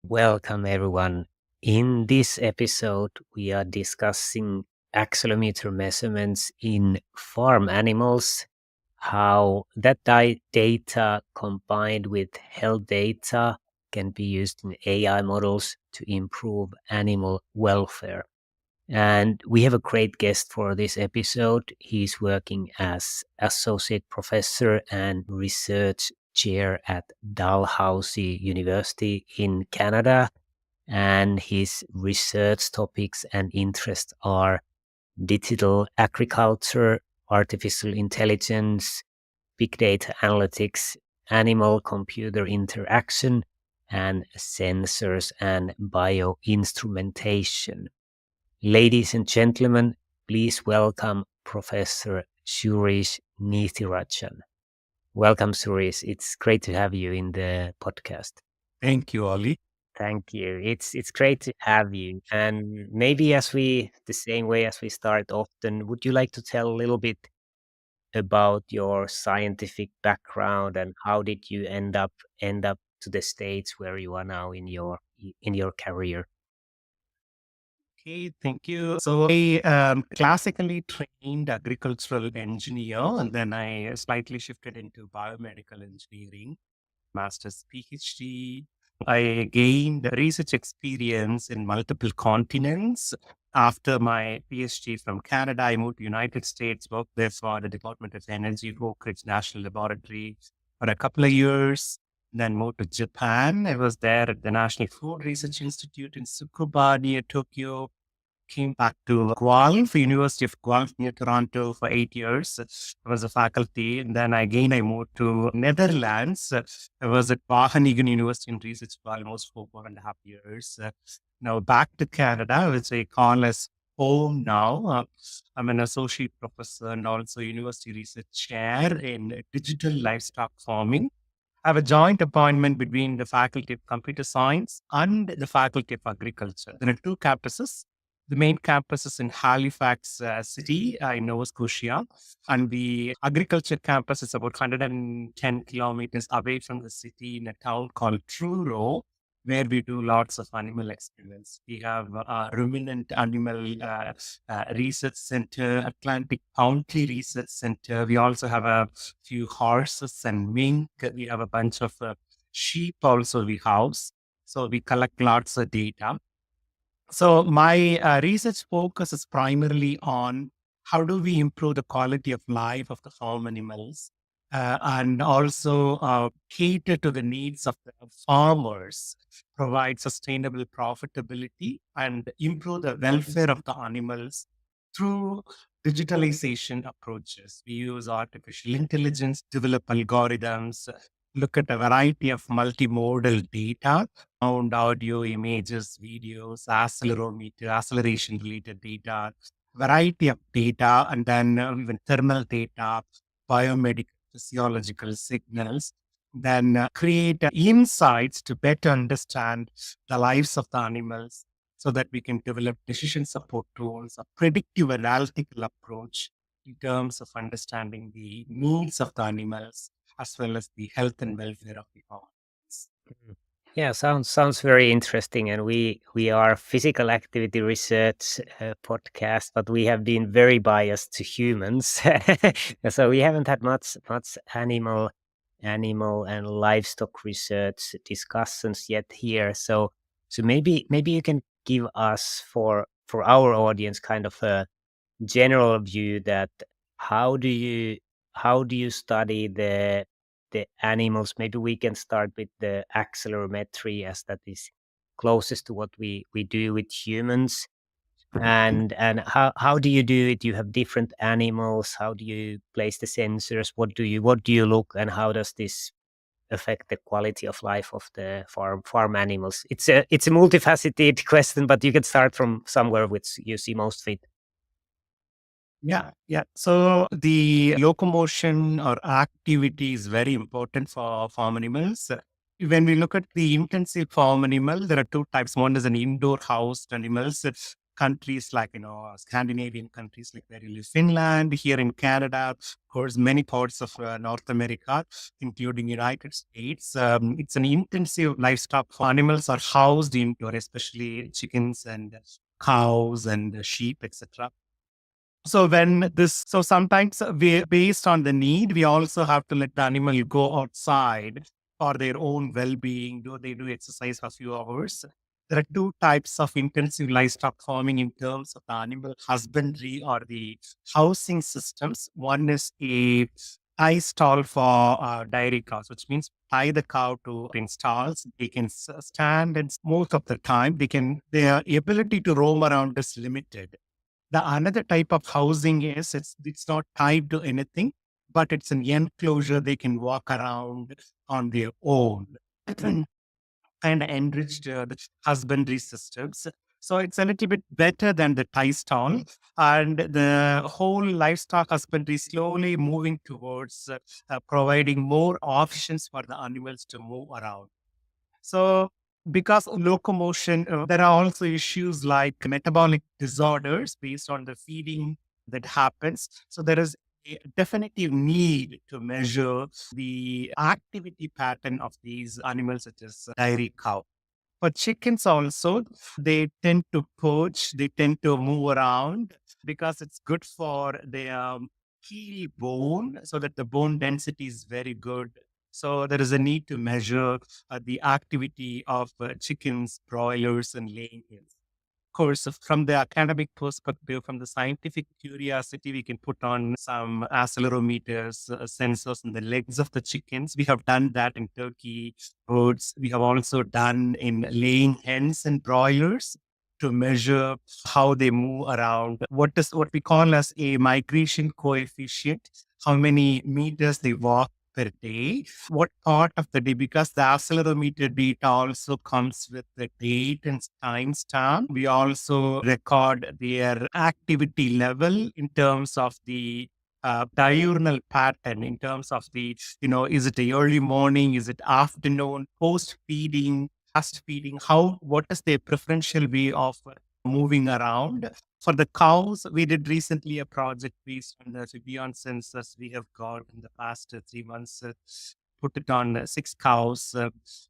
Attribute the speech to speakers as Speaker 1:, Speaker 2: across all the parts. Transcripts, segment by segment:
Speaker 1: Welcome, everyone. In this episode, we are discussing accelerometer measurements in farm animals, how that data combined with health data can be used in AI models to improve animal welfare. And we have a great guest for this episode. He's working as associate professor and research chair at Dalhousie University in Canada. And his research topics and interests are digital agriculture, artificial intelligence, big data analytics, animal computer interaction, and sensors and bioinstrumentation. Ladies and gentlemen, please welcome Professor Suresh Neethirajan. Welcome, Suresh. It's great to have you in the podcast.
Speaker 2: Thank you, Olli.
Speaker 1: Thank you. It's great to have you. And maybe the same way as we start often, would you like to tell a little bit about your scientific background and how did you end up to the stage where you are now in your career?
Speaker 2: Okay, thank you. So I classically trained agricultural engineer, and then I slightly shifted into biomedical engineering, master's PhD. I gained research experience in multiple continents. After my PhD from Canada, I moved to United States, worked there for the Department of Energy, Oak Ridge National Laboratory for a couple of years. Then moved to Japan. I was there at the National Food Research Institute in Tsukuba near Tokyo. Came back to Guelph, University of Guelph near Toronto for 8 years. I was a faculty. And then again, I moved to Netherlands. I was at Wageningen University in research for almost 4.5 years. Now back to Canada, which I call as home now. I'm an associate professor and also university research chair in digital livestock farming. I have a joint appointment between the Faculty of Computer Science and the Faculty of Agriculture. There are two campuses. The main campus is in Halifax City in Nova Scotia, and the agriculture campus is about 110 kilometers away from the city in a town called Truro, where we do lots of animal experiments. We have a ruminant animal research center, Atlantic County Research Center. We also have a few horses and mink. We have a bunch of sheep also we house. So we collect lots of data. So my research focus is primarily on how do we improve the quality of life of the farm animals and also cater to the needs of the farmers, provide sustainable profitability and improve the welfare of the animals through digitalization approaches. We use artificial intelligence, develop algorithms, look at a variety of multimodal data, sound, audio, images, videos, accelerometer, acceleration related data, variety of data, and then even thermal data, biomedical, physiological signals, then create insights to better understand the lives of the animals so that we can develop decision support tools, a predictive analytical approach in terms of understanding the needs of the animals as well as the health and welfare of the animals.
Speaker 1: Yeah, sounds very interesting. And we are physical activity research podcast, but we have been very biased to humans, so we haven't had much animal and livestock research discussions yet here. So maybe you can give us for our audience kind of a general view that how do you how do you study the animals? Maybe we can start with the accelerometry as that is closest to what we do with humans. And how do you do it? You have different animals. How do you place the sensors? What do you look, and how does this affect the quality of life of the farm animals? It's a multifaceted question, but you can start from somewhere which you see most fit.
Speaker 2: Yeah, yeah. So the locomotion or activity is very important for farm animals. When we look at the intensive farm animal, there are two types. One is an indoor housed animals. It's countries like, Scandinavian countries like where you live, Finland, here in Canada, of course, many parts of North America, including United States. It's an intensive livestock. Animals are housed indoor, especially chickens and cows and sheep, etc. So sometimes we, based on the need, we also have to let the animal go outside for their own well-being. They do exercise for a few hours. There are two types of intensive livestock farming in terms of the animal husbandry or the housing systems. One is a tie stall for dairy cows, which means tie the cow to in stalls. They can stand, and most of the time their ability to roam around is limited. The another type of housing is it's not tied to anything, but it's an enclosure. They can walk around on their own and enriched the husbandry systems. So it's a little bit better than the tie stall, and the whole livestock husbandry slowly moving towards providing more options for the animals to move around. So, because of locomotion, there are also issues like metabolic disorders based on the feeding that happens. So, there is a definitive need to measure the activity pattern of these animals, such as dairy cow. For chickens also, they tend to poach, they tend to move around because it's good for their heel bone so that the bone density is very good. So there is a need to measure the activity of chickens, broilers, and laying hens. Course, from the academic perspective, from the scientific curiosity, we can put on some accelerometers, sensors in the legs of the chickens. We have done that in turkey birds. We have also done in laying hens and broilers to measure how they move around. What we call as a migration coefficient, how many meters they walk per day, what part of the day, because the accelerometer data also comes with the date and timestamp. We also record their activity level in terms of the diurnal pattern, in terms of the, is it a early morning, is it afternoon, post feeding, fast feeding, what is their preferential way of moving around. For the cows, we did recently a project based on the beyond sensors we have got in the past 3 months. Put it on 6 cows,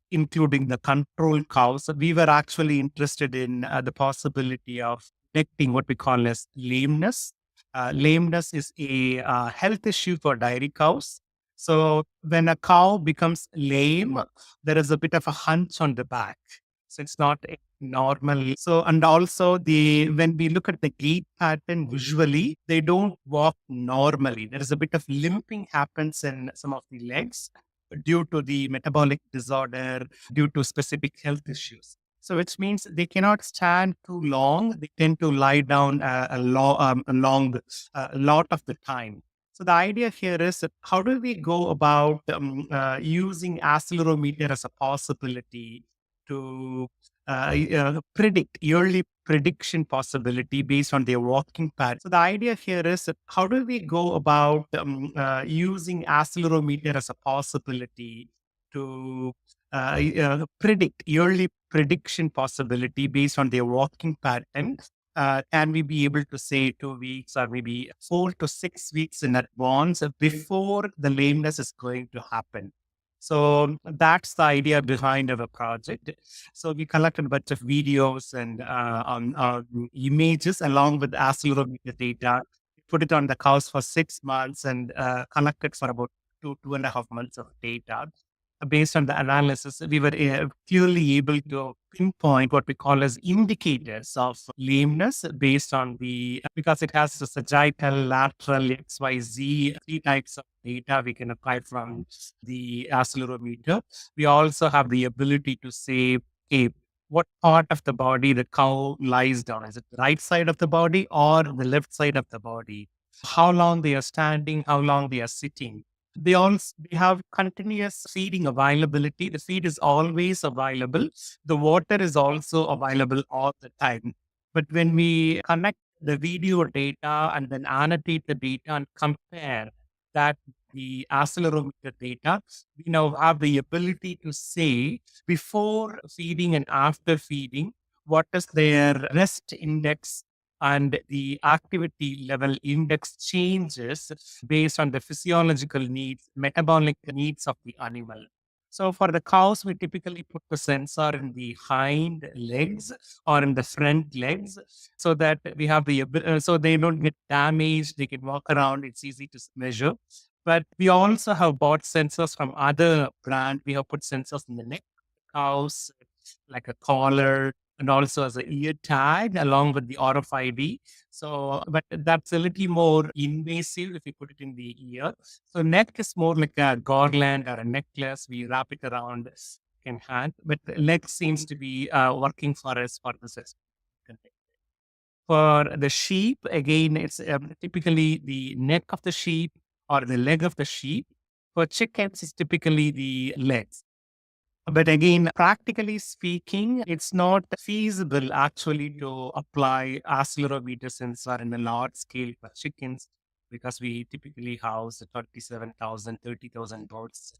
Speaker 2: including the control cows. We were actually interested in the possibility of detecting what we call as lameness. Lameness is a health issue for dairy cows. So when a cow becomes lame, there is a bit of a hunch on the back. So it's not a normal. So, and also when we look at the gait pattern visually, they don't walk normally. There is a bit of limping happens in some of the legs due to the metabolic disorder, due to specific health issues. So, which means they cannot stand too long. They tend to lie down a lot of the time. So the idea here is that how do we go about using accelerometer as a possibility to predict early prediction possibility based on their walking pattern. So the idea here is that how do we go about using accelerometer as a possibility to predict early prediction possibility based on their walking pattern? Can we be able to say 2 weeks or maybe 4 to 6 weeks in advance before the lameness is going to happen? So that's the idea behind our project. So we collected a bunch of videos and images along with accelerometer data, put it on the cows for 6 months and collected for about 2.5 months of data. Based on the analysis, we were clearly able to pinpoint what we call as indicators of lameness based on because it has a sagittal, lateral, XYZ, 3 types of data we can apply from the accelerometer. We also have the ability to say, okay, what part of the body the cow lies down? Is it the right side of the body or the left side of the body? How long they are standing, how long they are sitting. They have continuous feeding availability. The feed is always available. The water is also available all the time. But when we connect the video data and then annotate the data and compare that the accelerometer data, we now have the ability to say before feeding and after feeding, what is their rest index and the activity level index changes based on the physiological needs, metabolic needs of the animal. So for the cows, we typically put the sensor in the hind legs or in the front legs so that we have so they don't get damaged. They can walk around. It's easy to measure. But we also have bought sensors from other brand. We have put sensors in the neck of cows, like a collar, and also as a ear tag along with the RFID. So, but that's a little more invasive if you put it in the ear. So neck is more like a garland or a necklace. We wrap it around in hand, but the leg seems to be working for us for this. For the sheep, again, it's typically the neck of the sheep or the leg of the sheep. For chickens, it's typically the legs. But again, practically speaking, it's not feasible actually to apply accelerometer sensor in a large scale for chickens because we typically house 37,000, 30,000 birds.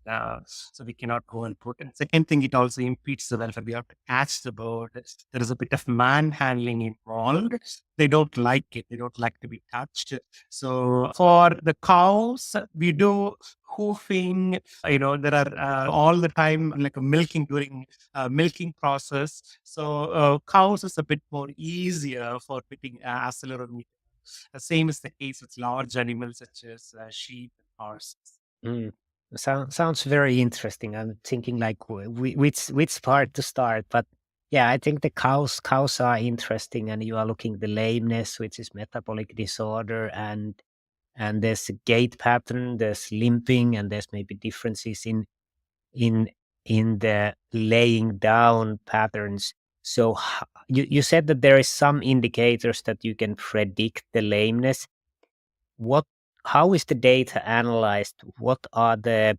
Speaker 2: So we cannot go and put. And second thing, it also impedes the welfare. We have to catch the bird. There is a bit of manhandling involved. They don't like it. They don't like to be touched. So for the cows, we do hoofing. There are all the time like a milking during milking process. So cows is a bit more easier for fitting accelerometer. The same is the case with large animals such as sheep and horses.
Speaker 1: Mm. Sounds very interesting. I'm thinking like which part to start, but yeah, I think the cows are interesting, and you are looking the lameness, which is metabolic disorder, and there's a gait pattern, there's limping, and there's maybe differences in in the laying down patterns. So you said that there is some indicators that you can predict the lameness. What how is the data analyzed? What are the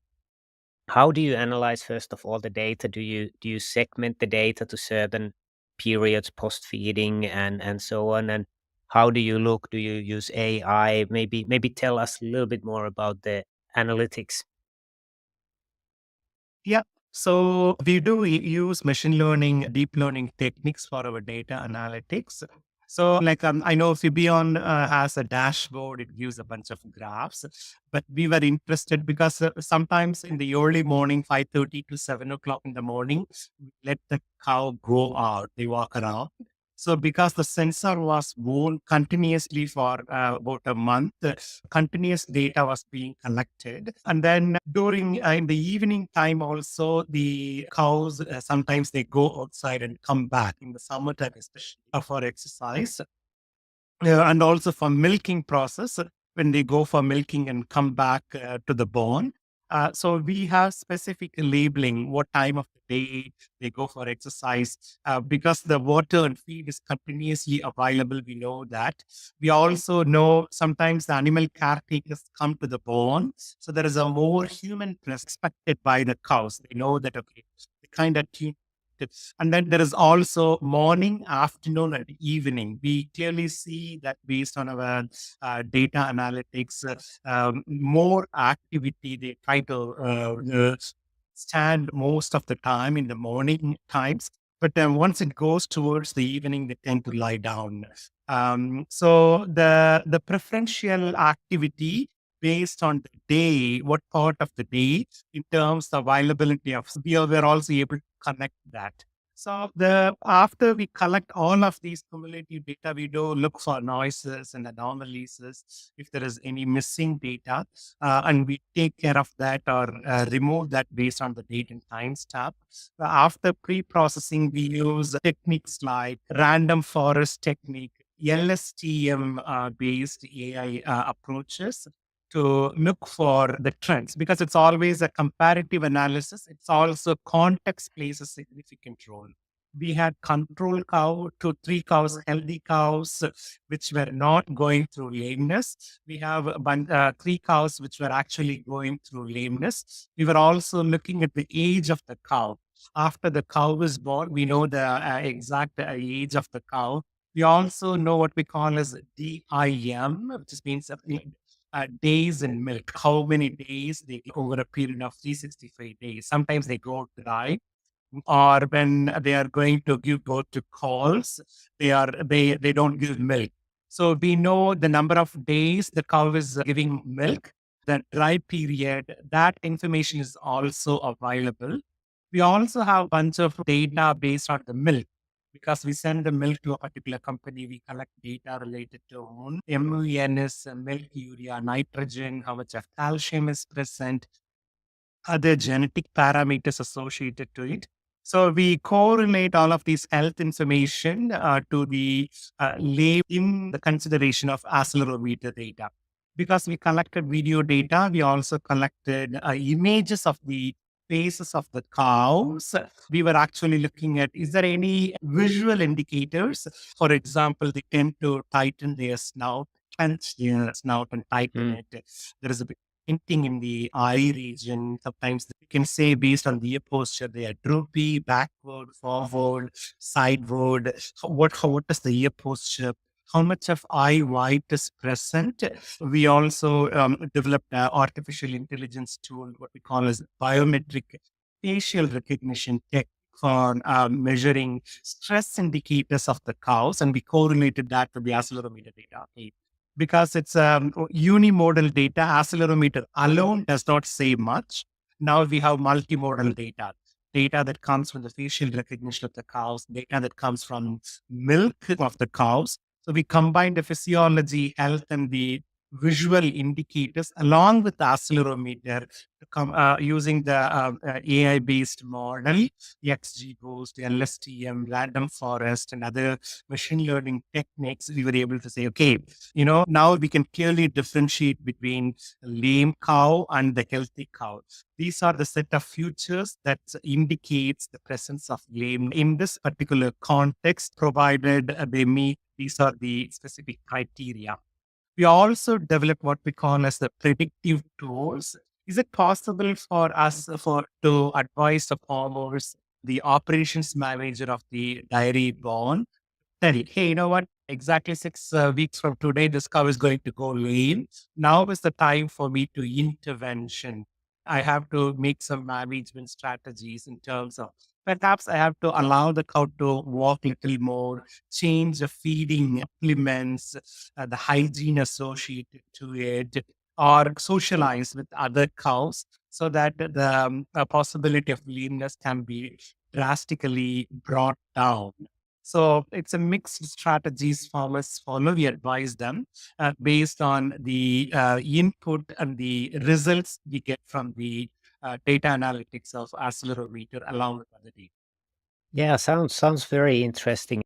Speaker 1: how do you analyze first of all the data? Do you segment the data to certain periods post feeding and so on? And how do you look? Do you use AI? Maybe tell us a little bit more about the analytics.
Speaker 2: Yeah. So we do use machine learning, deep learning techniques for our data analytics. So, like I know Fibion has a dashboard; it gives a bunch of graphs. But we were interested because sometimes in the early morning, 5:30 to 7 o'clock in the morning, we let the cow go out. They walk around. So, because the sensor was worn continuously for about a month, continuous data was being collected. And then during in the evening time, also the cows sometimes they go outside and come back in the summertime, especially for exercise. And also for milking process when they go for milking and come back to the barn. So we have specific labeling what time of the day they go for exercise because the water and feed is continuously available. We know that. We also know sometimes the animal caretakers come to the barn, so there is a more human presence expected by the cows. They know that okay, the kind of tips. And then there is also morning, afternoon, and evening. We clearly see that based on our data analytics, more activity they try to stand most of the time in the morning times. But once it goes towards the evening, they tend to lie down. So the preferential activity based on the day, what part of the day, in terms of availability of, we're also able to connect that. So the after we collect all of these cumulative data, we do look for noises and anomalies if there is any missing data, and we take care of that or remove that based on the date and time stamp. After pre-processing, we use techniques like random forest technique, LSTM based AI approaches to look for the trends because it's always a comparative analysis. It's also context plays a significant role. We had control cow to 3 cows, healthy cows, which were not going through lameness. We have 3 cows which were actually going through lameness. We were also looking at the age of the cow. After the cow is born, we know the exact age of the cow. We also know what we call as DIM, which means days in milk, how many days they over a period of 365 days. Sometimes they go dry. or when they are going to give birth to calls, they don't give milk. So we know the number of days the cow is giving milk, the dry period, that information is also available. We also have a bunch of data based on the milk because we send the milk to a particular company. We collect data related to MUN is milk, urea, nitrogen, how much of calcium is present, other genetic parameters associated to it. So we correlate all of these health information to the lab in the consideration of accelerometer data. Because we collected video data, we also collected images of the faces of the cows. We were actually looking at, is there any visual indicators? For example, they tend to tighten their snout, clench their snout and tighten it. There is a bit hinting in the eye region. Sometimes you can say based on the ear posture, they are droopy, backward, forward, sideward. What is the ear posture? How much of eye white is present? We also developed an artificial intelligence tool, what we call as biometric facial recognition tech for measuring stress indicators of the cows, and we correlated that with the accelerometer data. Okay, because it's unimodal data. Accelerometer alone does not say much. Now we have multimodal data, data that comes from the facial recognition of the cows, data that comes from milk of the cows. So we combine the physiology, health, and the visual indicators along with the accelerometer to come using the AI-based model, XGBoost, LSTM, random forest, and other machine learning techniques. We were able to say, okay, now we can clearly differentiate between lame cow and the healthy cow. These are the set of features that indicates the presence of lame in this particular context, provided they meet. These are the specific criteria. We also develop what we call as the predictive tools. Is it possible for us to advise the farmers, the operations manager of the dairy barn, tell it, hey, you know what? Exactly 6 weeks from today, this cow is going to go lame. Now is the time for me to intervention. I have to make some management strategies in terms of perhaps I have to allow the cow to walk a little more, change the feeding implements, the hygiene associated to it, or socialize with other cows so that the possibility of lameness can be drastically brought down. So it's a mixed strategies farmers follow. We advise them based on the input and the results we get from the data analytics of accelerometer along with other data.
Speaker 1: Yeah, sounds very interesting.